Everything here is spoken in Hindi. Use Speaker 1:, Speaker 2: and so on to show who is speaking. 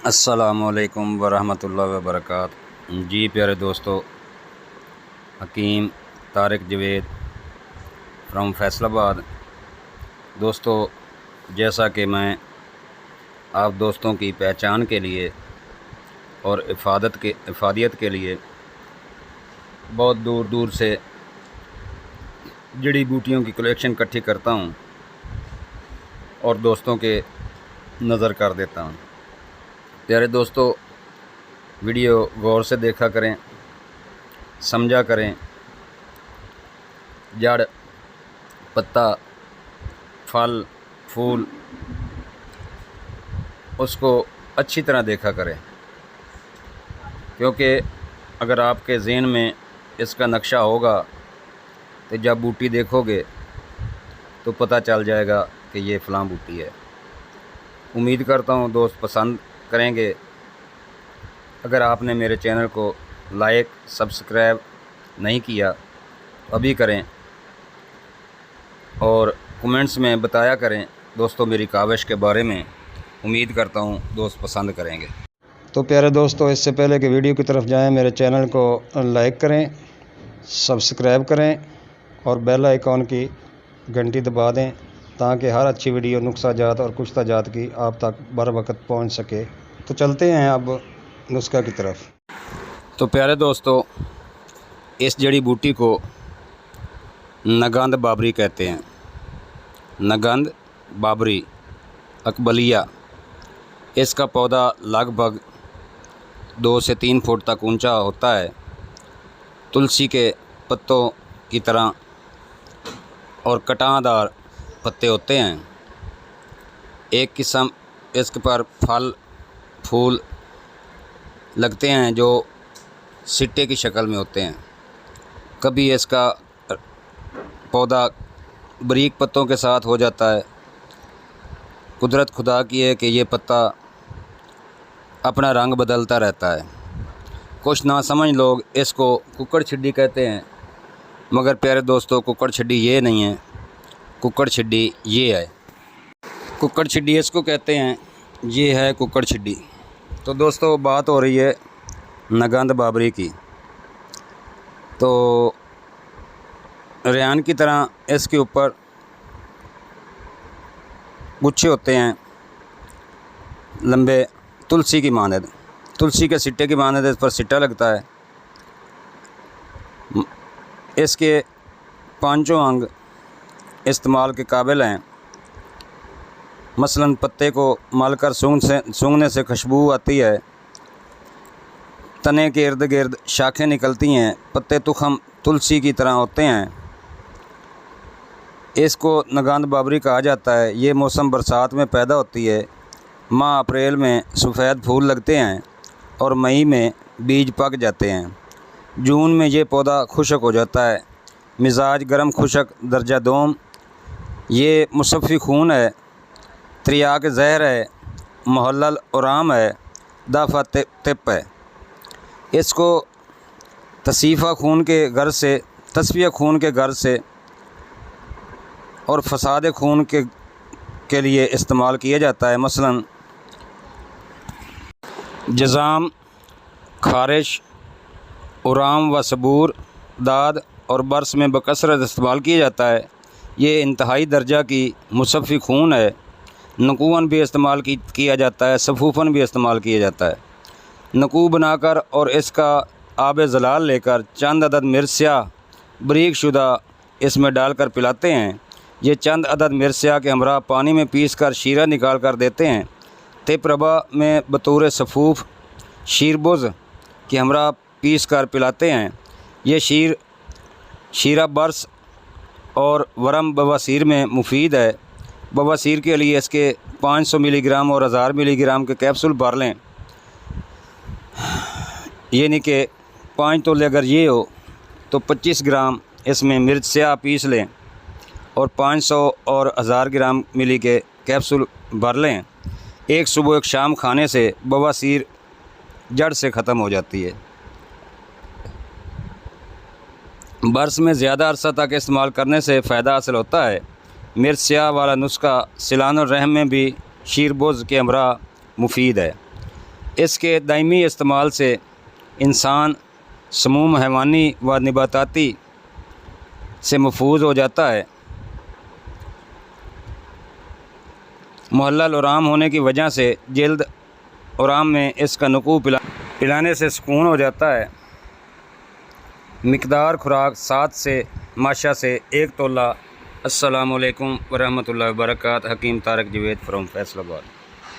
Speaker 1: अस्सलामुअलैकुम वरहमतुल्लाहि वबरकातुहू। जी प्यारे दोस्तों, हकीम तारिक जवेद फ्रॉम फैसलाबाद। दोस्तों, जैसा कि मैं आप दोस्तों की पहचान के लिए और इफ़ादियत के लिए बहुत दूर दूर से जड़ी बूटियों की कलेक्शन इकट्ठी करता हूँ और दोस्तों के नज़र कर देता हूँ। प्यारे दोस्तों, वीडियो गौर से देखा करें, समझा करें। जड़, पत्ता, फल, फूल उसको अच्छी तरह देखा करें, क्योंकि अगर आपके ज़हन में इसका नक्शा होगा तो जब बूटी देखोगे तो पता चल जाएगा कि ये फ़लाँ बूटी है। उम्मीद करता हूँ दोस्त पसंद करेंगे। अगर आपने मेरे चैनल को लाइक सब्सक्राइब नहीं किया तो अभी करें और कमेंट्स में बताया करें दोस्तों मेरी काविश के बारे में। उम्मीद करता हूँ दोस्त पसंद करेंगे।
Speaker 2: तो प्यारे दोस्तों, इससे पहले कि वीडियो की तरफ जाएं, मेरे चैनल को लाइक करें, सब्सक्राइब करें और बेल आइकॉन की घंटी दबा दें ताकि हर अच्छी वीडियो नुस्खा जात और कुश्ता जात की आप तक बर वक्त पहुंच सके। तो चलते हैं अब नुस्खा की तरफ।
Speaker 1: तो प्यारे दोस्तों, इस जड़ी बूटी को नगंद बाबरी कहते हैं। नगंद बाबरी अकबलिया। इसका पौधा लगभग 2 से 3 फुट तक ऊंचा होता है। तुलसी के पत्तों की तरह और कटादार पत्ते होते हैं। एक किस्म इसके पर फल फूल लगते हैं जो सिट्टे की शक्ल में होते हैं। कभी इसका पौधा बारीक पत्तों के साथ हो जाता है। कुदरत खुदा की है कि ये पत्ता अपना रंग बदलता रहता है। कुछ नासमझ लोग इसको कुक्कड़ छिड्डी कहते हैं, मगर प्यारे दोस्तों, कुक्कड़ छिड्डी ये नहीं है। कुक्कड़ छिड्डी ये है। कुक्कड़ छिड्डी इसको कहते हैं, ये है कुक्कड़ छिड्डी। तो दोस्तों, बात हो रही है नगंद बाबरी की। तो रेहान की तरह इसके ऊपर गुच्छे होते हैं लंबे, तुलसी की मानद, तुलसी के सिट्टे की मानद इस पर सिट्टा लगता है। इसके पांचों अंग इस्तेमाल के काबिल हैं। मसलन पत्ते को मलकर सूंघने से खुशबू आती है। तने के इर्द गिर्द शाखें निकलती हैं। पत्ते तुखम तुलसी की तरह होते हैं। इसको नगंद बाबरी कहा जाता है। ये मौसम बरसात में पैदा होती है। माह अप्रैल में सफ़ेद फूल लगते हैं और मई में बीज पक जाते हैं। जून में ये पौधा खुशक हो जाता है। मिजाज गर्म खुशक दर्जा दोम। ये मुसफ़ी खून है, त्रियाक जहर है, महलल उराम है, दाफा तिप है। इसको तसीफ़ा खून के गर्ज से, तस्फिया खून के गर्ज से और फसाद खून के लिए इस्तेमाल किया जाता है। मसलन जज़ाम, खारिश, उराम व सबूर, दाद और बर्स में बकसरत इस्तेमाल किया जाता है। ये इंतहाई दर्जा की मुसफ़ी खून है। नकूवन भी इस्तेमाल किया जाता है, सफ़ूफ़न भी इस्तेमाल किया जाता है। नकू बनाकर और इसका आब ज़लाल लेकर चंद अदद मिर्चा बरीक शुदा इसमें डालकर पिलाते हैं। ये चंद अदद मिर्चा के हमरा पानी में पीस कर शीरा निकाल कर देते हैं। तिप रबा में बतौर सफ़ूफ़ शीरबुज़ के हमरा पीस कर पिलाते हैं। ये शीरा बर्स और वरम बवासीर में मुफीद है। बवासीर के लिए इसके 500 मिलीग्राम और 1000 मिलीग्राम के कैप्सूल भर लें। यानी कि 5 तोले अगर ये हो तो 25 ग्राम इसमें मिर्च स्याह पीस लें और 500 और 1000 ग्राम मिली के कैप्सूल भर लें। एक सुबह एक शाम खाने से बवासीर जड़ से ख़त्म हो जाती है। बर्स में ज़्यादा अरसा तक इस्तेमाल करने से फ़ायदा हासिल होता है। मिर्च स्याह वाला नुस्खा सिलान और रहम में भी शीरबुज़ के हमरा मुफीद है। इसके दायमी इस्तेमाल से इंसान समूम हैवानी व नबाताती से महफूज हो जाता है। मुहल्लल आराम होने की वजह से जल्द आराम में इसका नुकू पिलाने से सुकून हो जाता है। मिकदार खुराक 7 से माशा से 1 तोला। अस्सलामु अलैकुम वरहमतुल्लाहि वबरकातुहू। हकीम तारक जवेद फ्रॉम फैसलाबाद।